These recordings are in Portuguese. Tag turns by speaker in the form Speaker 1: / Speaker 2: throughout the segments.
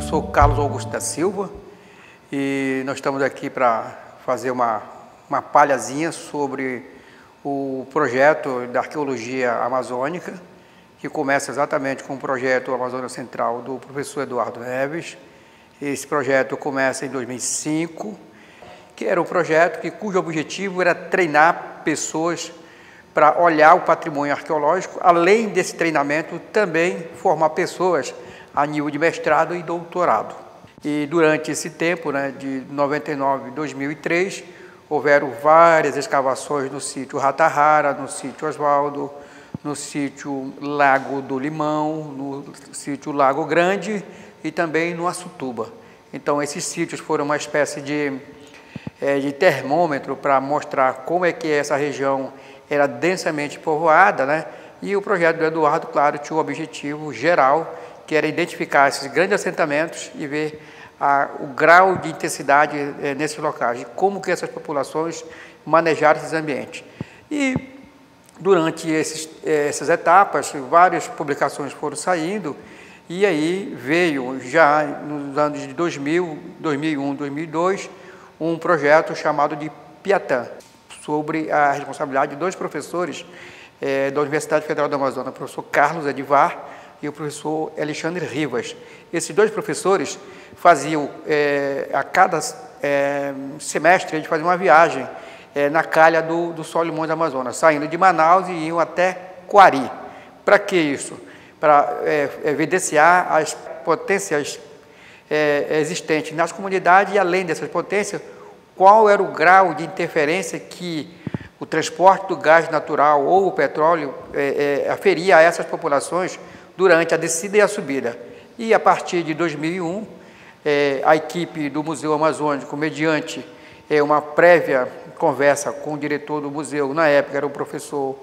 Speaker 1: sou Carlos Augusto da Silva e nós estamos aqui para fazer uma palhazinha sobre o projeto da arqueologia amazônica, que começa exatamente com o projeto Amazônia Central do professor Eduardo Neves. Esse projeto começa em 2005, que era um projeto cujo objetivo era treinar pessoas para olhar o patrimônio arqueológico, além desse treinamento também formar pessoas a nível de mestrado e doutorado. E durante esse tempo, de 99 a 2003, houveram várias escavações no sítio Ratahara, no sítio Oswaldo, no sítio Lago do Limão, no sítio Lago Grande e também no Açutuba. Então, esses sítios foram uma espécie de termômetro para mostrar como é que essa região era densamente povoada, E o projeto do Eduardo, claro, tinha o objetivo geral, que era identificar esses grandes assentamentos e ver o grau de intensidade nesses locais, e como que essas populações manejaram esses ambientes. E durante essas etapas, várias publicações foram saindo, e aí veio, já nos anos de 2000, 2001, 2002, um projeto chamado de Piatã, sobre a responsabilidade de dois professores da Universidade Federal do Amazonas, o professor Carlos Edivar e o professor Alexandre Rivas. Esses dois professores faziam, a cada semestre, eles faziam uma viagem na calha do Solimões do Amazonas, saindo de Manaus e iam até Coari. Para que isso? Para evidenciar as potências existentes nas comunidades e, além dessas potências, qual era o grau de interferência que o transporte do gás natural ou o petróleo aferia a essas populações durante a descida e a subida. E, a partir de 2001, a equipe do Museu Amazônico, mediante uma prévia conversa com o diretor do museu, na época era o professor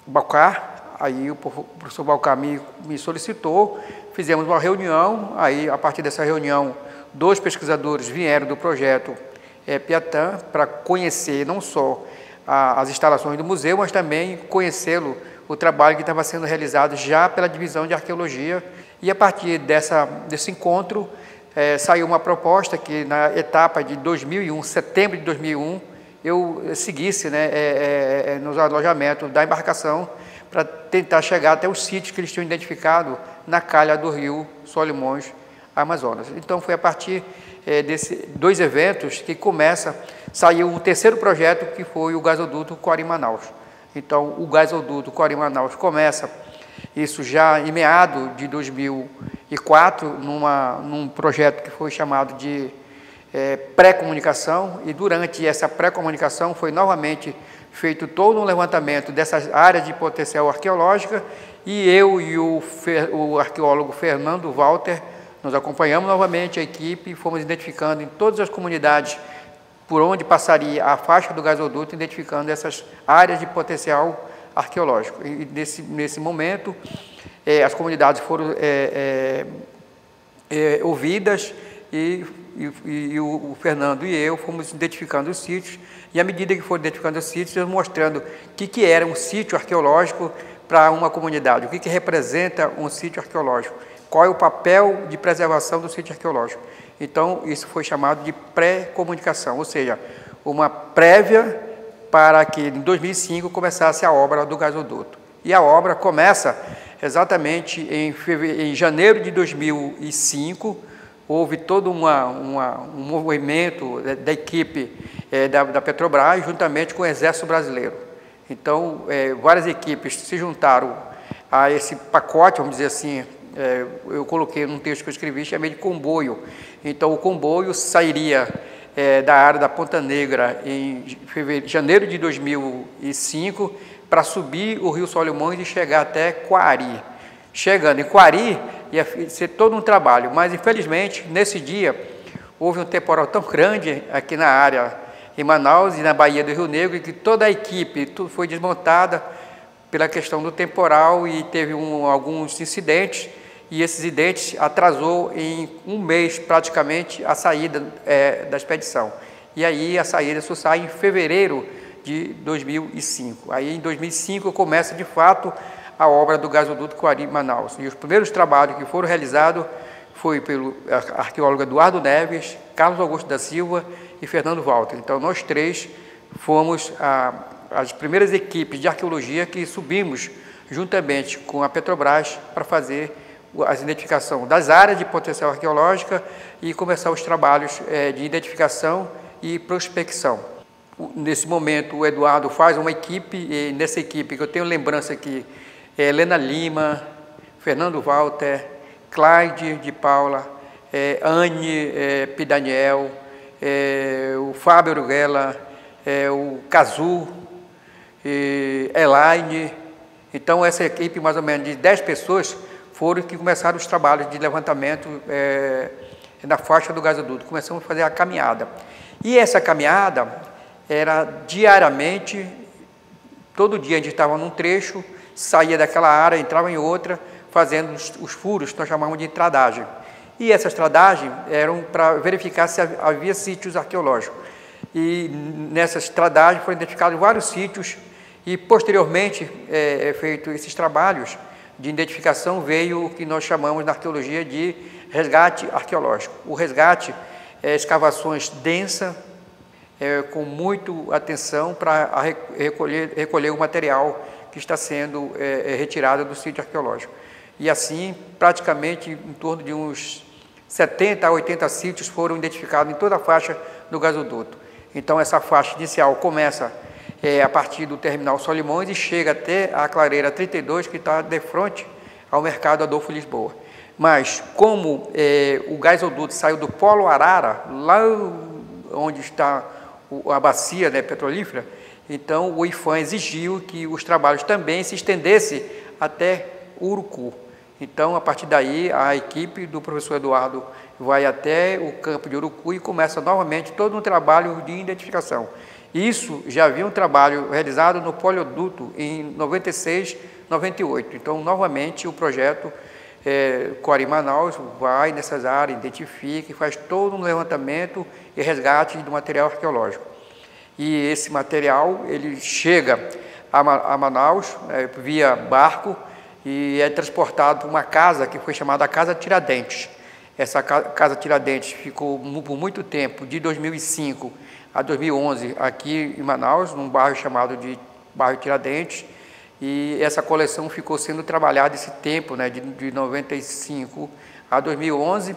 Speaker 1: Balcar, aí o professor Balcar me solicitou, fizemos uma reunião, aí a partir dessa reunião, dois pesquisadores vieram do projeto Piatã para conhecer não só as instalações do museu, mas também conhecê-lo, o trabalho que estava sendo realizado já pela Divisão de Arqueologia. E a partir desse encontro, saiu uma proposta que na etapa de 2001, setembro de 2001, eu seguisse nos alojamentos da embarcação para tentar chegar até os sítios que eles tinham identificado na calha do rio Solimões, Amazonas. Então, foi a partir desses dois eventos que saiu o terceiro projeto, que foi o gasoduto Coari-Manaus. Então, o gasoduto Coari-Manaus começa, isso já em meado de 2004, num projeto que foi chamado de pré-comunicação, e durante essa pré-comunicação foi novamente feito todo um levantamento dessas áreas de potencial arqueológica, e eu e o arqueólogo Fernando Walter, nós acompanhamos novamente a equipe e fomos identificando em todas as comunidades por onde passaria a faixa do gasoduto, identificando essas áreas de potencial arqueológico. E nesse momento, as comunidades foram ouvidas e o Fernando e eu fomos identificando os sítios, e à medida que foram identificando os sítios, mostrando o que era um sítio arqueológico para uma comunidade, o que representa um sítio arqueológico, qual é o papel de preservação do sítio arqueológico. Então, isso foi chamado de pré-comunicação, ou seja, uma prévia para que, em 2005, começasse a obra do gasoduto. E a obra começa exatamente em janeiro de 2005, houve todo um movimento da equipe da Petrobras, juntamente com o Exército Brasileiro. Então, várias equipes se juntaram a esse pacote, vamos dizer assim, eu coloquei num texto que eu escrevi, chamei de comboio. Então, o comboio sairia da área da Ponta Negra em janeiro de 2005 para subir o rio Solimões e chegar até Coari. Chegando em Coari, ia ser todo um trabalho, mas, infelizmente, nesse dia, houve um temporal tão grande aqui na área, em Manaus e na Baía do Rio Negro, que toda a equipe foi desmontada pela questão do temporal e teve alguns incidentes, e esses incidentes atrasou em um mês, praticamente, a saída da expedição. E aí a saída só sai em fevereiro de 2005. Aí, em 2005, começa, de fato, a obra do gasoduto Coari-Manaus. E os primeiros trabalhos que foram realizados foi pelo arqueólogo Eduardo Neves, Carlos Augusto da Silva e Fernando Walter. Então, nós três fomos as primeiras equipes de arqueologia que subimos juntamente com a Petrobras para fazer a identificação das áreas de potencial arqueológica e começar os trabalhos de identificação e prospecção. Nesse momento, o Eduardo faz uma equipe, e nessa equipe que eu tenho lembrança aqui, Helena Lima, Fernando Walter, Clyde de Paula, Anne Pidaniel, o Fábio Urguela, o Cazu, Elaine. Então, essa equipe, mais ou menos de 10 pessoas, foram que começaram os trabalhos de levantamento na faixa do gasoduto. Começamos a fazer a caminhada. E essa caminhada era diariamente, todo dia a gente estava num trecho, saía daquela área, entrava em outra, fazendo os furos que nós chamamos de tradagem. E essas tradagens eram para verificar se havia sítios arqueológicos. E nessas tradagens foram identificados vários sítios e, posteriormente, feito esses trabalhos de identificação, veio o que nós chamamos na arqueologia de resgate arqueológico. O resgate é escavações densas, com muita atenção para recolher o material que está sendo retirado do sítio arqueológico. E assim, praticamente, em torno de uns 70 a 80 sítios foram identificados em toda a faixa do gasoduto. Então, essa faixa inicial começa a partir do terminal Solimões e chega até a clareira 32, que está de frente ao mercado Adolfo Lisboa. Mas, como o gasoduto saiu do Polo Arara, lá onde está a bacia petrolífera, então o IPHAN exigiu que os trabalhos também se estendessem até Urucu. Então, a partir daí, a equipe do professor Eduardo vai até o campo de Urucu e começa novamente todo um trabalho de identificação. Isso já havia um trabalho realizado no Polioduto em 96, 98. Então, novamente, o projeto Coari-Manaus vai nessas áreas, identifica e faz todo um levantamento e resgate do material arqueológico. E esse material, ele chega a Manaus via barco e é transportado para uma casa que foi chamada Casa Tiradentes. Essa Casa Tiradentes ficou por muito tempo, de 2005 a 2011, aqui em Manaus, num bairro chamado de Bairro Tiradentes, e essa coleção ficou sendo trabalhada esse tempo, de 95 a 2011.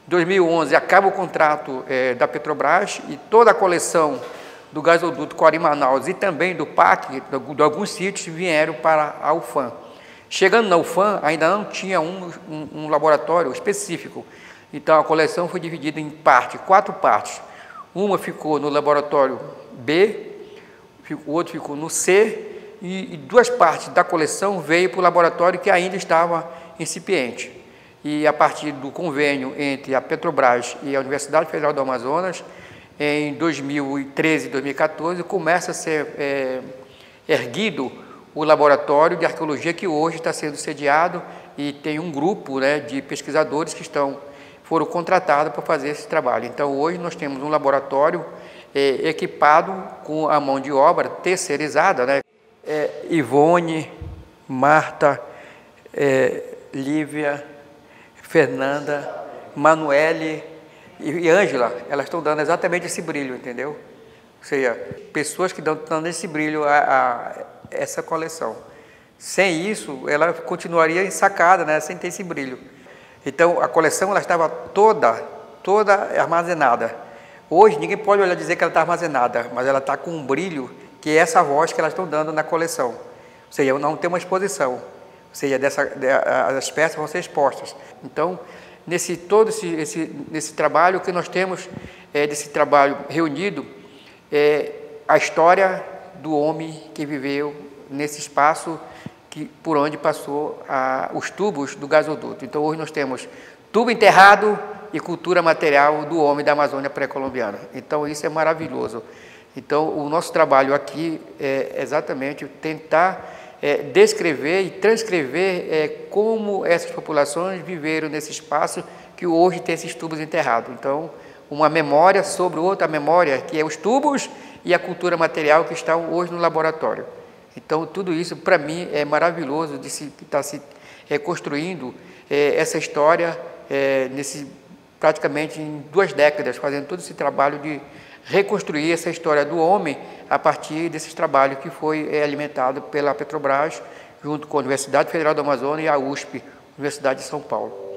Speaker 1: 2011 acaba o contrato da Petrobras e toda a coleção do gasoduto Coari-Manaus e também do PAC, de alguns sítios, vieram para a UFAM. Chegando na UFAM, ainda não tinha um laboratório específico, então a coleção foi dividida em 4 partes. Uma ficou no laboratório B, o outro ficou no C, e 2 partes da coleção veio para o laboratório que ainda estava incipiente. E a partir do convênio entre a Petrobras e a Universidade Federal do Amazonas, em 2013 e 2014, começa a ser erguido o laboratório de arqueologia que hoje está sendo sediado e tem um grupo de pesquisadores que foram contratados para fazer esse trabalho. Então, hoje nós temos um laboratório equipado com a mão de obra terceirizada, Ivone, Marta, Lívia, Fernanda, Manuele e Ângela, elas estão dando exatamente esse brilho, entendeu? Ou seja, pessoas que estão dando esse brilho a essa coleção. Sem isso, ela continuaria ensacada, sem ter esse brilho. Então, a coleção ela estava toda armazenada. Hoje, ninguém pode olhar e dizer que ela está armazenada, mas ela está com um brilho que é essa voz que elas estão dando na coleção. Ou seja, não tem uma exposição. Ou seja, as peças vão ser expostas. Então, nesse trabalho, o que nós temos desse trabalho reunido é a história do homem que viveu nesse espaço por onde passou os tubos do gasoduto. Então, hoje nós temos tubo enterrado e cultura material do homem da Amazônia pré-colombiana. Então, isso é maravilhoso. Então, o nosso trabalho aqui é exatamente tentar descrever e transcrever como essas populações viveram nesse espaço que hoje tem esses tubos enterrados. Então, uma memória sobre outra memória, que é os tubos e a cultura material que estão hoje no laboratório. Então, tudo isso, para mim, é maravilhoso de se estar se reconstruindo essa história praticamente em 2 décadas, fazendo todo esse trabalho de reconstruir essa história do homem a partir desses trabalhos que foi alimentado pela Petrobras, junto com a Universidade Federal do Amazonas e a USP, Universidade de São Paulo.